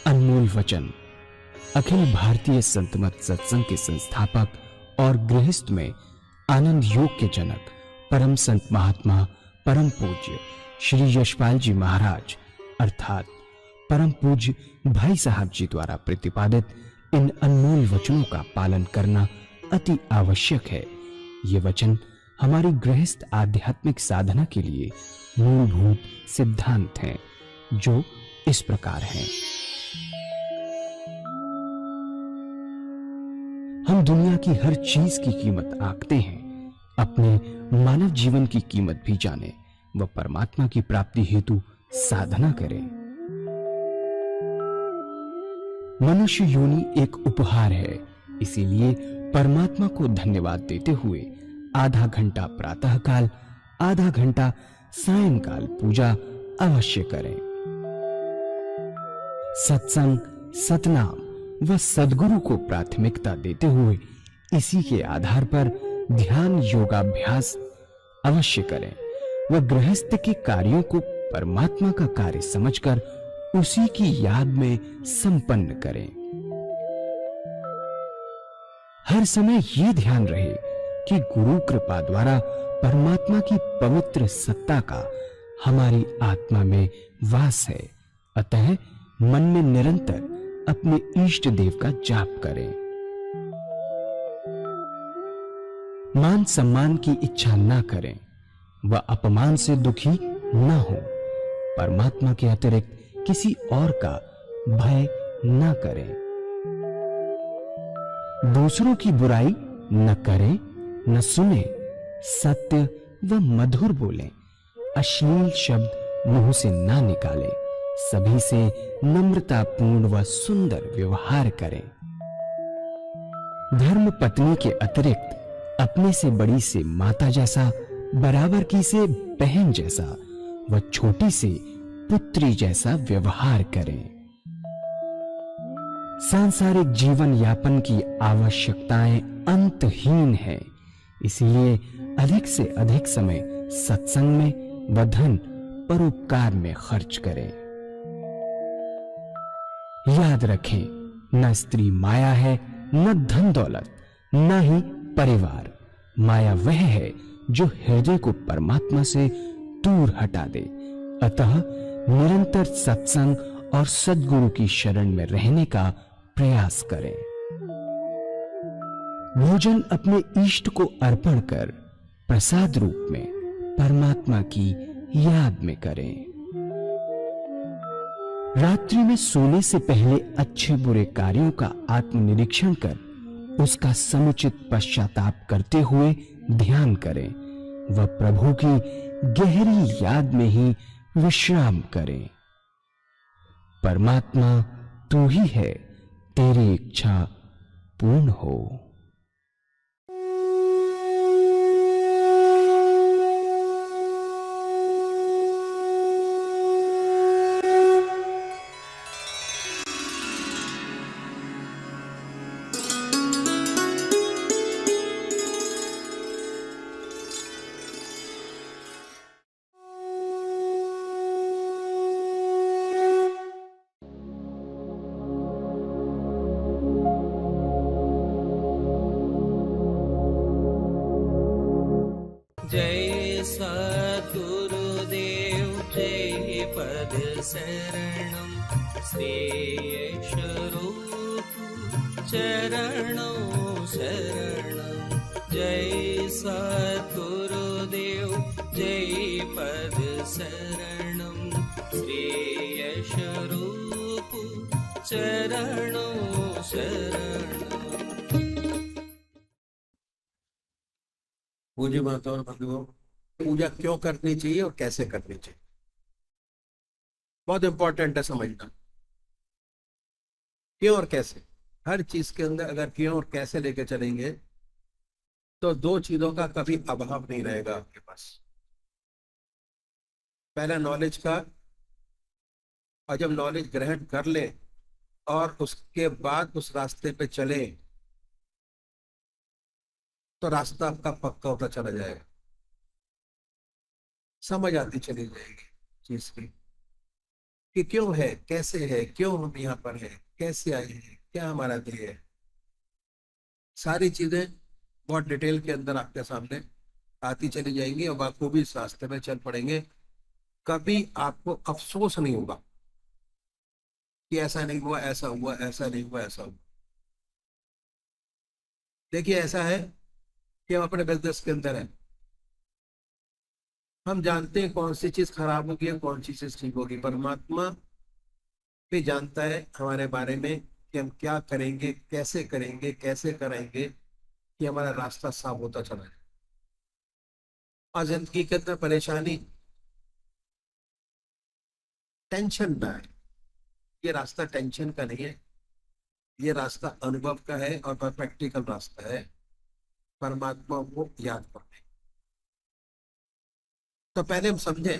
अनमोल वचन। अखिल भारतीय संत मत सत्संग के संस्थापक और गृहस्थ में आनंद योग के जनक परम संत महात्मा परम पूज्य श्री यशपाल जी महाराज अर्थात परम पूज्य भाई साहब जी द्वारा प्रतिपादित इन अनमोल वचनों का पालन करना अति आवश्यक है। ये वचन हमारी गृहस्थ आध्यात्मिक साधना के लिए मूलभूत सिद्धांत हैं, जो इस प्रकार हैं। हम दुनिया की हर चीज की कीमत आंकते हैं, अपने मानव जीवन की कीमत भी जाने व परमात्मा की प्राप्ति हेतु साधना करें। मनुष्य योनि एक उपहार है, इसीलिए परमात्मा को धन्यवाद देते हुए आधा घंटा प्रातःकाल, आधा घंटा सायंकाल पूजा अवश्य करें। सत्संग, सतनाम व सद्गुरु को प्राथमिकता देते हुए इसी के आधार पर ध्यान योगाभ्यास अवश्य करें व गृहस्थ के कार्यों को परमात्मा का कार्य समझकर उसी की याद में संपन्न करें। हर समय ये ध्यान रहे कि गुरु कृपा द्वारा परमात्मा की पवित्र सत्ता का हमारी आत्मा में वास है, अतः मन में निरंतर अपने इष्ट देव का जाप करें। मान सम्मान की इच्छा न करें व अपमान से दुखी न हो। परमात्मा के अतिरिक्त किसी और का भय न करें। दूसरों की बुराई न करें, न सुने, सत्य व मधुर बोलें, अश्लील शब्द मुंह से ना निकालें, सभी से नम्रतापूर्ण व सुंदर व्यवहार करें। धर्म पत्नी के अतिरिक्त अपने से बड़ी से माता जैसा, बराबर की से बहन जैसा व छोटी से पुत्री जैसा व्यवहार करें। सांसारिक जीवन यापन की आवश्यकताएं अंतहीन है, इसलिए अधिक से अधिक समय सत्संग में व धन परोपकार में खर्च करें। याद रखें, न स्त्री माया है, न धन दौलत, न ही परिवार। माया वह है जो हृदय को परमात्मा से दूर हटा दे। अतः निरंतर सत्संग और सद्गुरु की शरण में रहने का प्रयास करें। भोजन अपने इष्ट को अर्पण कर प्रसाद रूप में परमात्मा की याद में करें। रात्रि में सोने से पहले अच्छे बुरे कार्यों का आत्मनिरीक्षण कर उसका समुचित पश्चाताप करते हुए ध्यान करें व प्रभु की गहरी याद में ही विश्राम करें। परमात्मा तू ही है, तेरी इच्छा पूर्ण हो। जय सद्गुरुदेव जय पद शरणम श्रेयस रूप चरणों शरणम। जय सद्गुरुदेव जय पद शरणम श्रेयस रूप चरणों शरणम। पूज्य माता और बंधुओं, पूजा क्यों करनी चाहिए और कैसे करनी चाहिए, बहुत इंपॉर्टेंट है समझना। क्यों और कैसे, हर चीज के अंदर अगर क्यों और कैसे लेके चलेंगे तो दो चीजों का कभी अभाव नहीं रहेगा आपके पास। पहला नॉलेज का, और जब नॉलेज ग्रहण कर ले और उसके बाद उस रास्ते पे चले तो रास्ता आपका पक्का होता चला जाएगा, समझ आती चली जाएगी चीज की। कि क्यों है, कैसे है, क्यों हम यहाँ पर हैं, कैसे आए हैं, क्या हमारा ध्येय है। सारी चीजें बहुत डिटेल के अंदर आपके सामने आती चली जाएंगी और बखूबी इस रास्ते में चल पड़ेंगे। कभी आपको अफसोस नहीं होगा कि ऐसा नहीं हुआ, ऐसा हुआ, ऐसा नहीं हुआ, ऐसा हुआ। देखिए ऐसा है कि हम अपने बिजनेस के अंदर हैं, हम जानते हैं कौन सी चीज खराब होगी और कौन सी चीज ठीक होगी। परमात्मा भी जानता है हमारे बारे में कि हम क्या करेंगे, कैसे करेंगे, कैसे कराएंगे कि हमारा रास्ता साफ होता चला जाए। और जिंदगी के अंदर परेशानी, टेंशन ना है। ये रास्ता टेंशन का नहीं है, ये रास्ता अनुभव का है और प्रैक्टिकल रास्ता है परमात्मा को याद करने। तो पहले हम समझें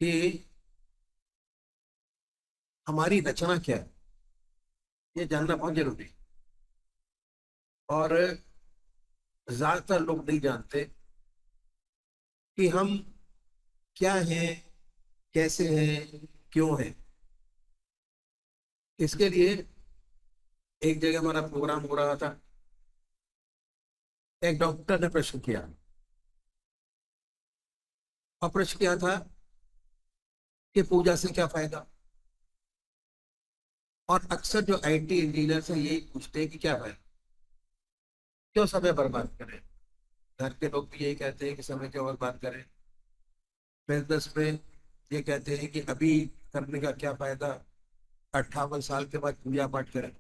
कि हमारी रचना क्या है, ये जानना बहुत जरूरी है। और ज्यादातर लोग नहीं जानते कि हम क्या हैं, कैसे हैं, क्यों हैं। इसके लिए एक जगह हमारा प्रोग्राम हो रहा था, एक डॉक्टर ने प्रश्न किया, और प्रश्न किया था कि पूजा से क्या फायदा। और अक्सर जो आईटी इंजीनियर से यही पूछते हैं कि क्या फायदा, क्यों समय बर्बाद करें। घर के लोग भी यही कहते हैं कि समय क्यों बर्बाद करें। बिजनेस में ये कहते हैं कि अभी करने का क्या फायदा, 58 साल के बाद पूजा पाठ करें।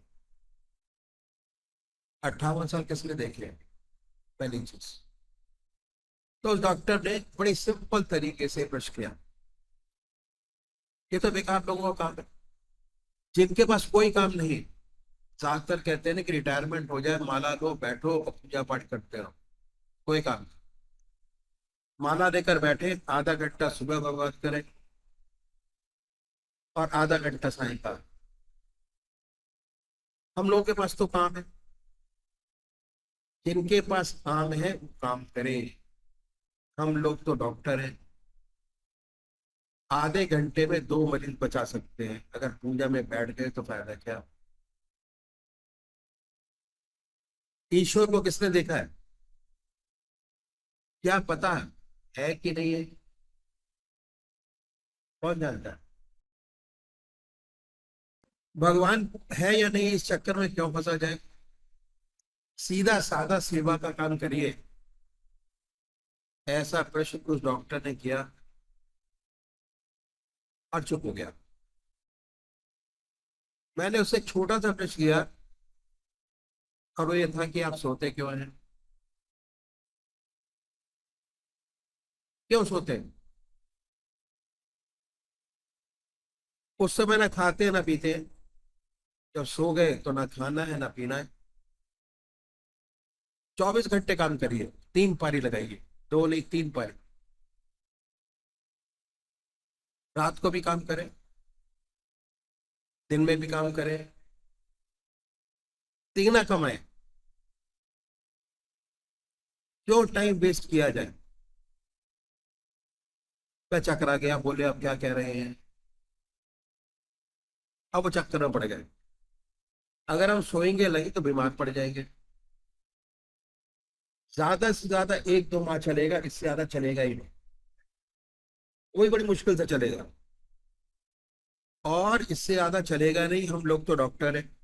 58 साल किसने देखे हैं, पहली चीज। तो उस डॉक्टर ने बड़ी सिंपल तरीके से प्रश्न किया, ये तो बेकार लोगों का काम है, जिनके पास कोई काम नहीं। ज्यादातर कहते हैं ना कि रिटायरमेंट हो जाए, माला लो, बैठो और पूजा पाठ करते रहो, कोई काम नहीं। माला लेकर बैठे, आधा घंटा सुबह बर्बाद करें और आधा घंटा सायंकाल। हम लोगों के पास तो काम है, जिनके पास काम है वो काम करें। हम लोग तो डॉक्टर हैं, आधे घंटे में 2 मरीज बचा सकते हैं। अगर पूजा में बैठ गए तो फायदा क्या। ईश्वर को किसने देखा है, क्या पता है कि नहीं है, कौन जानता है। भगवान है या नहीं, इस चक्कर में क्यों फंसा जाए। सीधा साधा सेवा का काम करिए। ऐसा प्रश्न उस डॉक्टर ने किया और चुप हो गया। मैंने उससे छोटा सा प्रश्न किया और वो ये था कि आप सोते क्यों हैं, क्यों सोते हैं। उस समय ना खाते हैं ना पीते हैं, जब सो गए तो ना खाना है ना पीना है। 24 घंटे काम करिए, 3 पारी लगाइए, 2 नहीं 3 पारी। रात को भी काम करें, दिन में भी काम करें, तीना कमाए। क्यों टाइम वेस्ट किया जाए। मैं चकरा गया, बोले आप क्या कह रहे हैं, अब वो चक्कर में पड़ गए। अगर हम सोएंगे नहीं तो बीमार पड़ जाएंगे। ज्यादा से ज्यादा 1-2 माह चलेगा, इससे ज्यादा चलेगा ही नहीं, वही बड़ी मुश्किल से चलेगा। और इससे ज्यादा चलेगा नहीं। हम लोग तो डॉक्टर हैं,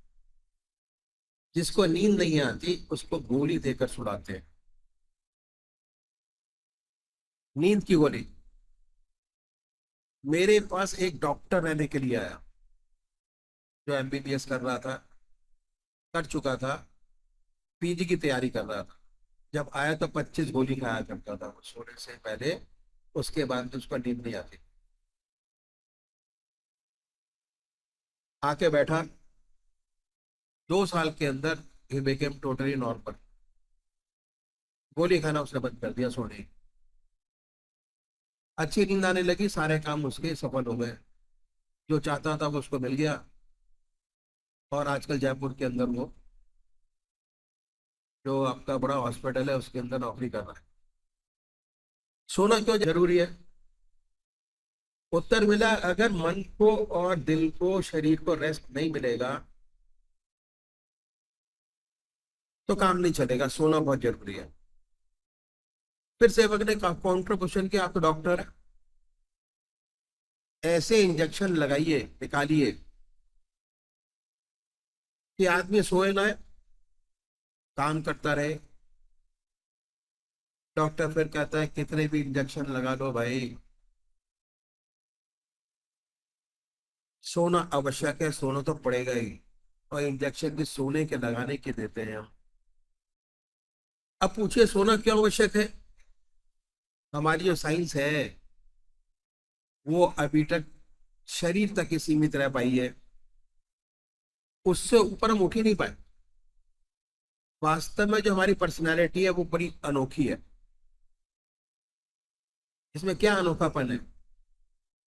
जिसको नींद नहीं आती उसको गोली देकर सुलाते हैं, नींद की गोली। मेरे पास एक डॉक्टर रहने के लिए आया, जो एमबीबीएस कर रहा था, कर चुका था, पीजी की तैयारी कर रहा था। जब आया तो 25 गोली खाया करता था वो सोने से पहले, उसके बाद तो उसको नींद नहीं आती। आके बैठा, 2 साल के अंदर ही बिकेम टोटली नॉर्मल। गोली खाना उसने बंद कर दिया, सोने की। अच्छी नींद आने लगी, सारे काम उसके सफल हो गए, जो चाहता था वो उसको मिल गया। और आजकल जयपुर के अंदर वो जो आपका बड़ा हॉस्पिटल है उसके अंदर नौकरी कर रहा है। सोना क्यों जरूरी है, उत्तर मिला, अगर मन को और दिल को, शरीर को रेस्ट नहीं मिलेगा तो काम नहीं चलेगा, सोना बहुत जरूरी है। फिर सेवक ने काउंटर क्वेश्चन किया, आप तो डॉक्टर है, ऐसे इंजेक्शन लगाइए, निकालिए कि आदमी सोए ना, काम करता रहे। डॉक्टर फिर कहता है कितने भी इंजेक्शन लगा लो भाई, सोना आवश्यक है, सोना तो पड़ेगा ही, और इंजेक्शन भी सोने के लगाने के देते हैं हम। अब पूछिए सोना क्यों आवश्यक है? हमारी जो साइंस है वो अभी तक शरीर तक ही सीमित रह पाई है, उससे ऊपर हम उठ ही नहीं पाए। वास्तव में जो हमारी पर्सनैलिटी है वो बड़ी अनोखी है। इसमें क्या अनोखापन है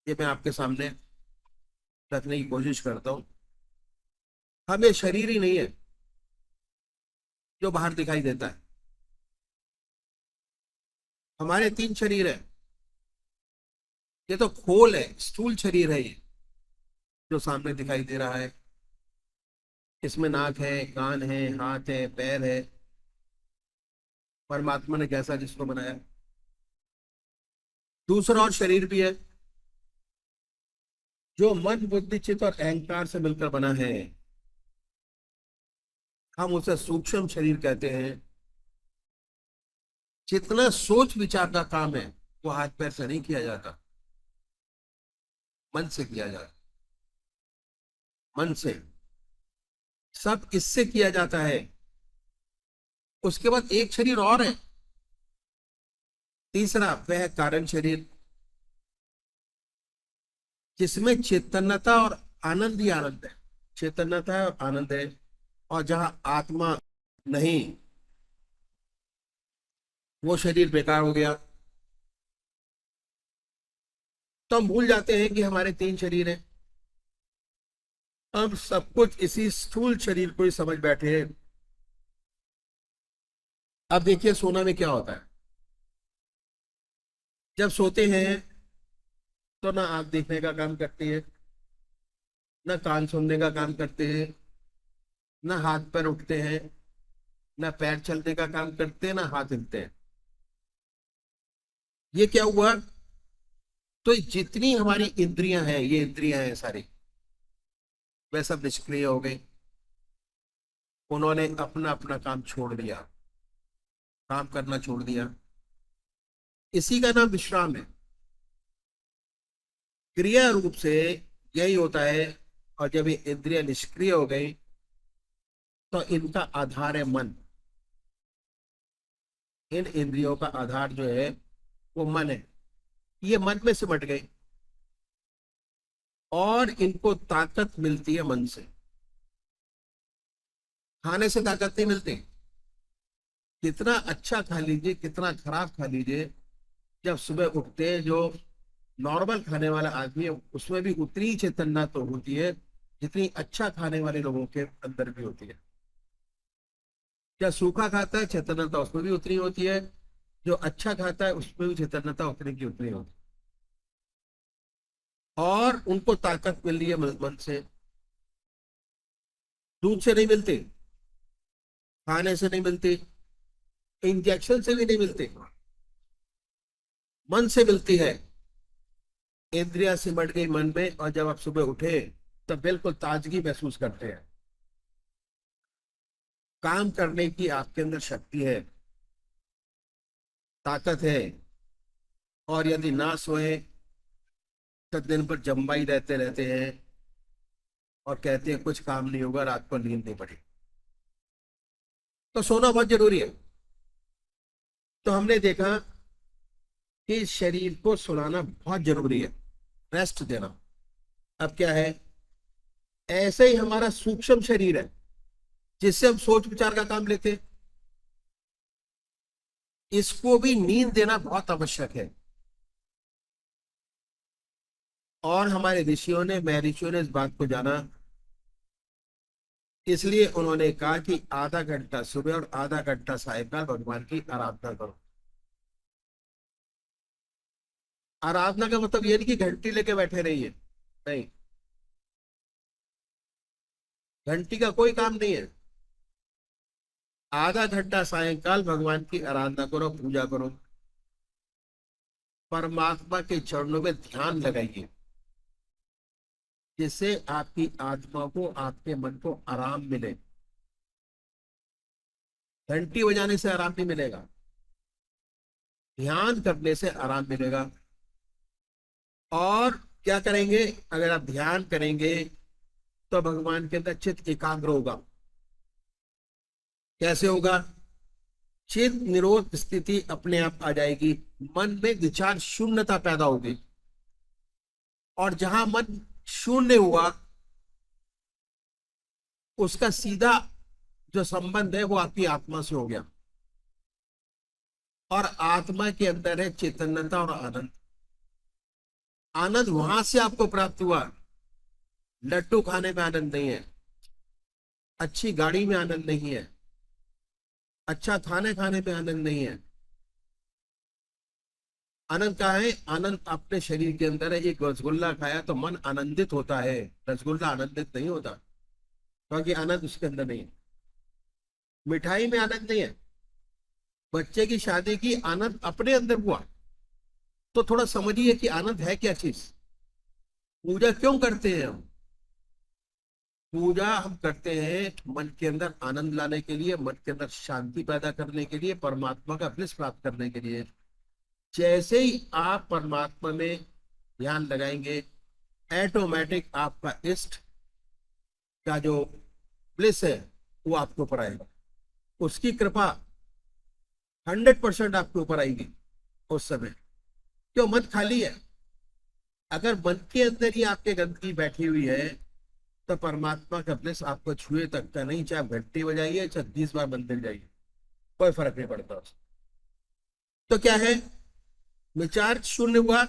ये मैं आपके सामने रखने की कोशिश करता हूँ। हमें शरीर ही नहीं है जो बाहर दिखाई देता है, हमारे 3 शरीर है। ये तो खोल है, स्थूल शरीर है ये जो सामने दिखाई दे रहा है। इसमें नाक है, कान है, हाथ है, पैर है। परमात्मा ने कैसा जिसको बनाया। दूसरा और शरीर भी है जो मन, बुद्धि, चित्त और अहंकार से मिलकर बना है। हम उसे सूक्ष्म शरीर कहते हैं। जितना सोच विचार का काम है वो हाथ पैर से नहीं किया जाता, मन से किया जाता। मन से सब इससे किया जाता है। उसके बाद एक शरीर और है, तीसरा, वह है कारण शरीर, जिसमें चेतनता और आनंद ही आनंद है। चेतनता है और आनंद है, और जहां आत्मा नहीं वो शरीर बेकार हो गया। तो हम भूल जाते हैं कि हमारे 3 शरीर हैं। हम सब कुछ इसी स्थूल शरीर को ही समझ बैठे हैं। अब देखिए सोना में क्या होता है। जब सोते हैं तो ना आंख देखने का काम करती है, ना कान सुनने का काम करते हैं, ना हाथ पैर उठते हैं, ना पैर चलने का काम करते हैं, ना हाथ हिलते हैं। ये क्या हुआ? तो जितनी हमारी इंद्रियां हैं, ये इंद्रियां हैं सारी, वे सब निष्क्रिय हो गई। उन्होंने अपना अपना काम छोड़ दिया, काम करना छोड़ दिया। इसी का नाम विश्राम है। क्रिया रूप से यही होता है। और जब ये इंद्रियां निष्क्रिय हो गई तो इनका आधार है मन। इन इंद्रियों का आधार जो है वो मन है। ये मन में सिमट गई और इनको ताकत मिलती है मन से। खाने से ताकत नहीं मिलती। कितना अच्छा खा लीजिए, कितना खराब खा लीजिए, जब सुबह उठते हैं जो नॉर्मल खाने वाला आदमी है उसमें भी उतनी ही चेतना तो होती है जितनी अच्छा खाने वाले लोगों के अंदर भी होती है। क्या सूखा खाता है चेतनता उसमें भी उतनी होती है, जो अच्छा खाता है उसमें भी चेतनता उतनी की उतनी होती है। और उनको ताकत मिल रही है मन से। दूध से नहीं मिलती, खाने से नहीं मिलती, इंजेक्शन से भी नहीं मिलती, मन से मिलती है। इंद्रियां सिमट गई मन में, और जब आप सुबह उठे तो बिल्कुल ताजगी महसूस करते हैं। काम करने की आपके अंदर शक्ति है, ताकत है। और यदि ना सोए तो दिन भर जम्बाई रहते रहते हैं और कहते हैं कुछ काम नहीं होगा, रात को नींद नहीं पड़ी। तो सोना बहुत जरूरी है। तो हमने देखा कि शरीर को सुलाना बहुत जरूरी है, रेस्ट देना। अब क्या है, ऐसे ही हमारा सूक्ष्म शरीर है जिससे हम सोच विचार का काम लेते हैं, इसको भी नींद देना बहुत आवश्यक है। और हमारे ऋषियों ने, महर्षियों ने इस बात को जाना, इसलिए उन्होंने कहा कि आधा घंटा सुबह और आधा घंटा सायंकाल भगवान की आराधना करो। आराधना का मतलब ये नहीं कि घंटी लेके बैठे रहिए, नहीं, घंटी का कोई काम नहीं है। आधा घंटा सायंकाल भगवान की आराधना करो, पूजा करो, परमात्मा के चरणों में ध्यान लगाइए, जिससे आपकी आत्मा को, आपके मन को आराम मिले। घंटी बजाने से आराम नहीं मिलेगा, ध्यान करने से आराम मिलेगा। और क्या करेंगे, अगर आप ध्यान करेंगे तो भगवान के अंदर चित्त एकाग्र होगा। कैसे होगा? चित्त निरोध स्थिति अपने आप आ जाएगी, मन में विचार शून्यता पैदा होगी। और जहां मन शून्य हुआ, उसका सीधा जो संबंध है वो आपकी आत्मा से हो गया। और आत्मा के अंदर है चैतन्यता और आनंद। आनंद वहां से आपको प्राप्त हुआ। लड्डू खाने में आनंद नहीं है, अच्छी गाड़ी में आनंद नहीं है, अच्छा खाने खाने में आनंद नहीं है। आनंद कहाँ है? आनंद अपने शरीर के अंदर है। एक रसगुल्ला खाया तो मन आनंदित होता है, रसगुल्ला आनंदित नहीं होता, क्योंकि आनंद उसके अंदर नहीं है। मिठाई में आनंद नहीं है। बच्चे की शादी की, आनंद अपने अंदर हुआ। तो थोड़ा समझिए कि आनंद है क्या चीज। पूजा क्यों करते हैं हम? पूजा हम करते हैं मन के अंदर आनंद लाने के लिए, मन के अंदर शांति पैदा करने के लिए, परमात्मा का ब्लिस प्राप्त करने के लिए। जैसे ही आप परमात्मा में ध्यान लगाएंगे, ऑटोमेटिक आपका इष्ट का जो ब्लिस है वो आपके ऊपर आएगा। उसकी कृपा 100% आपके ऊपर आएगी उस समय। क्यों? मन खाली है। अगर मन के अंदर ही आपके गंदगी बैठी हुई है तो परमात्मा का ब्लेस आपको छुए तक का नहीं। चाहे आप घंटी बजाइए, चाहे 20 बार मंदिर जाइए, कोई फर्क नहीं पड़ता उससे। तो क्या है? विचार शून्य हुआ।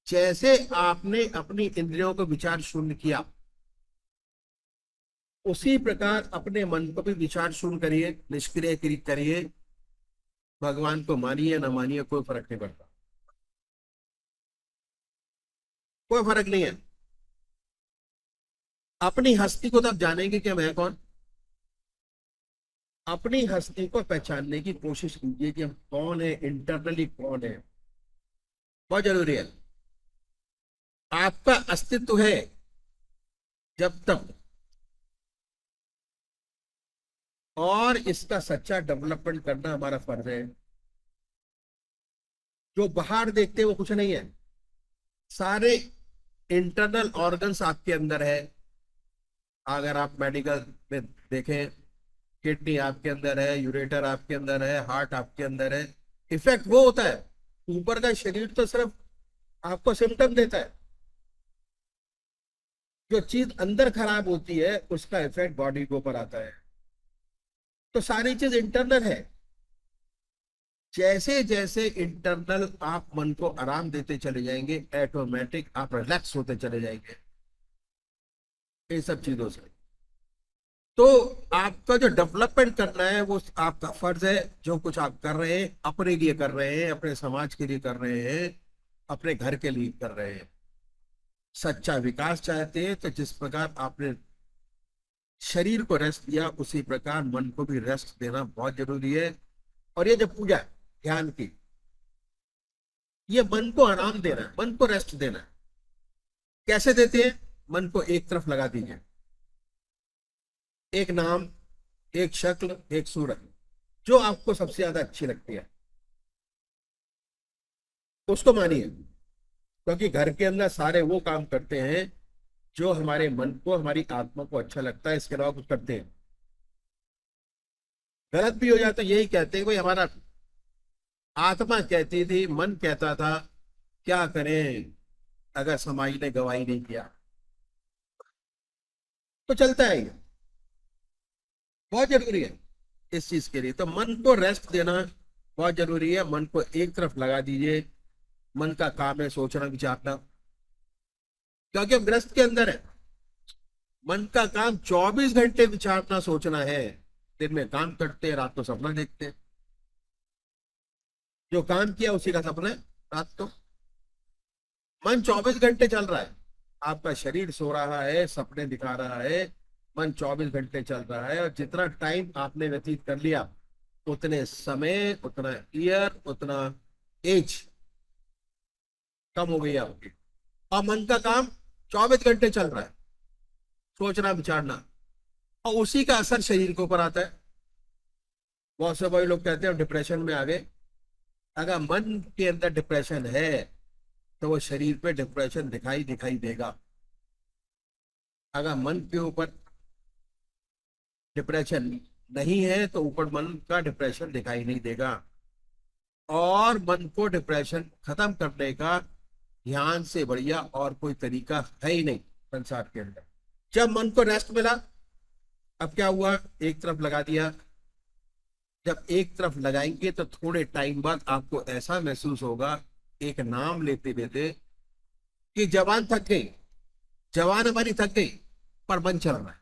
जैसे आपने अपनी इंद्रियों को विचार शून्य किया, उसी प्रकार अपने मन को भी विचार शून्य करिए, निष्क्रिय करिए। भगवान को मानिए ना मानिए, कोई फर्क नहीं पड़ता, कोई फर्क नहीं है। अपनी हस्ती को तब जानेंगे कि मैं कौन। अपनी हस्ती को पहचानने की कोशिश कीजिए कि हम कौन है, इंटरनली कौन है। बहुत जरूरी है। आपका अस्तित्व है जब तक, और इसका सच्चा डेवलपमेंट करना हमारा फर्ज है। जो बाहर देखते हैं वो कुछ नहीं है। सारे इंटरनल ऑर्गन्स आपके अंदर है। अगर आप मेडिकल में देखें, किडनी आपके अंदर है, यूरेटर आपके अंदर है, हार्ट आपके अंदर है। इफेक्ट वो होता है। ऊपर का शरीर तो सिर्फ आपको सिम्टम देता है। जो चीज अंदर खराब होती है उसका इफेक्ट बॉडी के ऊपर आता है। तो सारी चीज इंटरनल है। जैसे जैसे इंटरनल आप मन को आराम देते चले जाएंगे, ऑटोमेटिक आप रिलैक्स होते चले जाएंगे इन सब चीजों से। तो आपका जो डेवलपमेंट करना है वो आपका फर्ज है। जो कुछ आप कर रहे हैं अपने लिए कर रहे हैं, अपने समाज के लिए कर रहे हैं, अपने घर के लिए कर रहे हैं। सच्चा विकास चाहते हैं तो जिस प्रकार आपने शरीर को रेस्ट दिया, उसी प्रकार मन को भी रेस्ट देना बहुत जरूरी है। और ये जो पूजा है ध्यान की, ये मन को आराम देना है, मन को रेस्ट देना है। कैसे देते हैं? मन को एक तरफ लगा दीजिए। एक नाम, एक शक्ल, एक सूरत, जो आपको सबसे ज्यादा अच्छी लगती है उसको मानिए। क्योंकि घर के अंदर सारे वो काम करते हैं जो हमारे मन को, हमारी आत्मा को अच्छा लगता है। इसके अलावा कुछ करते हैं गलत भी हो जाए तो यही कहते हैं भाई हमारा आत्मा कहती थी, मन कहता था, क्या करें अगर समाज ने गवाही नहीं किया। तो चलता है ये, बहुत जरूरी है इस चीज के लिए। तो मन को रेस्ट देना बहुत जरूरी है। मन को एक तरफ लगा दीजिए। मन का काम है सोचना, विचारना, क्योंकि हम ग्रस्त के अंदर है। मन का काम 24 घंटे विचारना, सोचना है। दिन में काम करते हैं, रात को सपना देखते हैं। जो काम किया उसी का सपना है रात को। मन 24 घंटे चल रहा है, आपका शरीर सो रहा है, सपने दिखा रहा है, मन 24 घंटे चल रहा है, और जितना टाइम आपने व्यतीत कर लिया उतने समय, उतना ईयर, उतना एज कम हो गई आपकी। और मन का काम 24 घंटे चल रहा है, सोचना विचारना, और उसी का असर शरीर के ऊपर आता है। बहुत से भाई लोग कहते हैं डिप्रेशन में आ गए। अगर मन के अंदर डिप्रेशन है तो वो शरीर पे डिप्रेशन दिखाई देगा। अगर मन के ऊपर डिप्रेशन नहीं है तो ऊपर मन का डिप्रेशन दिखाई नहीं देगा। और मन को डिप्रेशन खत्म करने का ध्यान से बढ़िया और कोई तरीका है ही नहीं संसार के अंदर। जब मन को रेस्ट मिला, अब क्या हुआ, एक तरफ लगा दिया। जब एक तरफ लगाएंगे तो थोड़े टाइम बाद आपको ऐसा महसूस होगा, एक नाम लेते लेते, कि जवान थक गई, जवान हमारी थक गई, पर मन चल रहा है।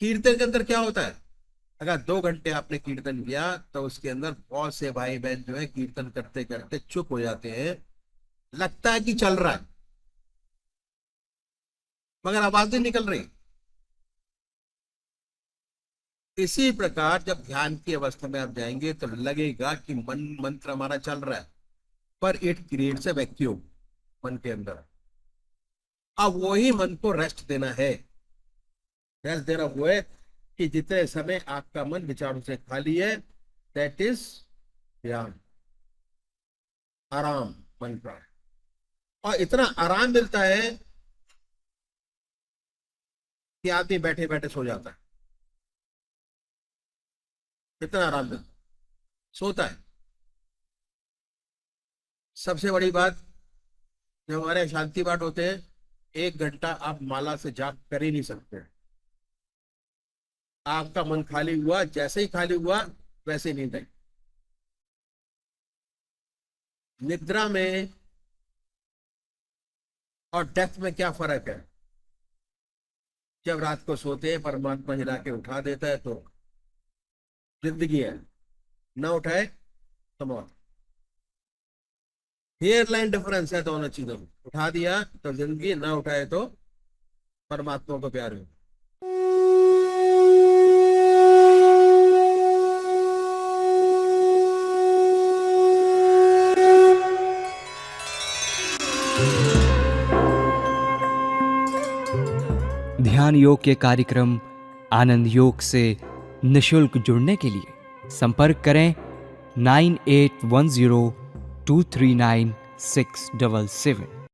कीर्तन के अंदर क्या होता है, अगर 2 घंटे आपने कीर्तन किया तो उसके अंदर बहुत से भाई बहन जो है कीर्तन करते करते चुप हो जाते हैं, लगता है कि चल रहा है मगर आवाज नहीं निकल रही। इसी प्रकार जब ध्यान की अवस्था में आप जाएंगे तो लगेगा कि मंत्र हमारा चल रहा है, पर इट क्रिएट्स अ वैक्यूम मन के अंदर। अब वही मन को रेस्ट देना है। रेस्ट देना वो है कि जितने समय आपका मन विचारों से खाली है, दैट इज ध्यान, आराम मन का। और इतना आराम मिलता है कि आदमी बैठे बैठे सो जाता है, इतना आराम मिलता है, सोता है। सबसे बड़ी बात, जब हमारे शांति पाठ होते हैं 1 घंटा आप माला से जाप कर ही नहीं सकते। आपका मन खाली हुआ, जैसे ही खाली हुआ वैसे नींद आई। निद्रा में और डेथ में क्या फर्क है? जब रात को सोते हैं परमात्मा हिला के उठा देता है तो जिंदगी है, ना उठाए तो मौत। हेयर लाइन डिफरेंस है दोनों चीजों में। उठा दिया तो जिंदगी, ना उठाए तो परमात्मा को प्यार हो। ध्यान योग के कार्यक्रम आनंद योग से निशुल्क जुड़ने के लिए संपर्क करें 9810239677।